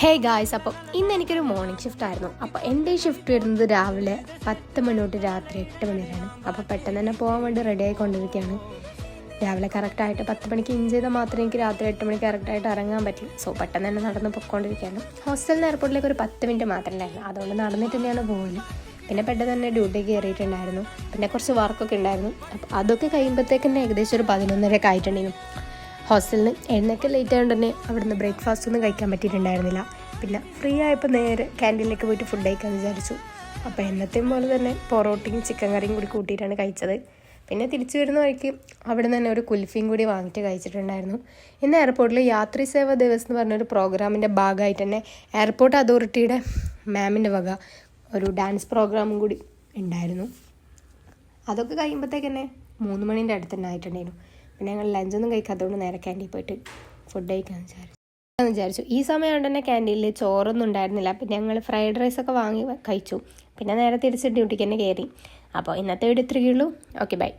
Hey guys, അപ്പോൾ ഇന്ന് എനിക്കൊരു മോർണിംഗ് ഷിഫ്റ്റ് ആയിരുന്നു. അപ്പോൾ എൻ്റെ ഷിഫ്റ്റ് വരുന്നത് രാവിലെ 10 മണി തൊട്ട് രാത്രി 8 മണി വരെയാണ്. അപ്പോൾ പെട്ടെന്ന് തന്നെ പോകാൻ വേണ്ടി റെഡി ആയിക്കൊണ്ടിരിക്കുകയാണ്. രാവിലെ കറക്റ്റായിട്ട് 10 മണിക്ക് ഇൻ ചെയ്താൽ മാത്രമേ എനിക്ക് രാത്രി 8 മണിക്ക് കറക്റ്റായിട്ട് ഇറങ്ങാൻ പറ്റും. സോ പെട്ടെന്ന് തന്നെ നടന്ന് പൊയ്ക്കൊണ്ടിരിക്കുകയാണ്. ഹോസ്റ്റലിൽ എയർപോർട്ടിലേക്ക് ഒരു 10 മിനിറ്റ് മാത്രമേ ഉണ്ടായിരുന്നു. അതുകൊണ്ട് നടന്നിട്ട് തന്നെയാണ് പോകുന്നത്. പിന്നെ പെട്ടെന്ന് തന്നെ ഡ്യൂട്ടിക്ക് കയറിയിട്ടുണ്ടായിരുന്നു. പിന്നെ കുറച്ച് വർക്കൊക്കെ ഉണ്ടായിരുന്നു. അപ്പോൾ അതൊക്കെ കഴിയുമ്പോഴത്തേക്ക് തന്നെ ഏകദേശം ഒരു 11:30 ആയിട്ടുണ്ടായിരുന്നു. ഹോസ്റ്റലിൽ എഴുന്നേക്ക് ലേറ്റ് ആയതുകൊണ്ട് തന്നെ അവിടുന്ന് ബ്രേക്ക്ഫാസ്റ്റ് ഒന്നും കഴിക്കാൻ പറ്റിയിട്ടുണ്ടായിരുന്നില്ല. പിന്നെ ഫ്രീ ആയപ്പോൾ നേരെ ക്യാൻറ്റീനിലേക്ക് പോയിട്ട് ഫുഡ് കഴിക്കാമെന്ന് വിചാരിച്ചു. അപ്പോൾ എന്നത്തെയും പോലെ തന്നെ പൊറോട്ടയും ചിക്കൻ കറിയും കൂടി കൂട്ടിയിട്ടാണ് കഴിച്ചത്. പിന്നെ തിരിച്ചു വരുന്ന വഴിക്ക് അവിടെ നിന്ന് തന്നെ ഒരു കുൽഫിയും കൂടി വാങ്ങിയിട്ട് കഴിച്ചിട്ടുണ്ടായിരുന്നു. ഇന്ന് എയർപോർട്ടിൽ യാത്രി സേവാ ദിവസ് എന്ന് പറഞ്ഞൊരു പ്രോഗ്രാമിൻ്റെ ഭാഗമായിട്ട് തന്നെ എയർപോർട്ട് അതോറിറ്റിയുടെ മാമിൻ്റെ വക ഒരു ഡാൻസ് പ്രോഗ്രാമും കൂടി ഉണ്ടായിരുന്നു. അതൊക്കെ കഴിയുമ്പോഴത്തേക്ക് തന്നെ 3 മണീൻ്റെ അടുത്ത് തന്നെ ആയിട്ടുണ്ടായിരുന്നു. പിന്നെ ഞങ്ങൾ ലഞ്ചൊന്നും കഴിക്കാത്തതുകൊണ്ട് നേരെ ക്യാൻറ്റീൻ പോയിട്ട് ഫുഡ് കഴിക്കാമെന്ന് വിചാരിച്ചു. ഈ സമയം കൊണ്ട് തന്നെ ക്യാൻറ്റീനിൽ ചോറൊന്നും ഉണ്ടായിരുന്നില്ല. പിന്നെ ഞങ്ങൾ ഫ്രൈഡ് റൈസൊക്കെ വാങ്ങി കഴിച്ചു. പിന്നെ നേരെ തിരിച്ച് ഡ്യൂട്ടിക്ക് തന്നെ കയറി. അപ്പോൾ ഇന്നത്തെ വീഡിയോ ഇത്രയേ ഉള്ളൂ. Okay, by.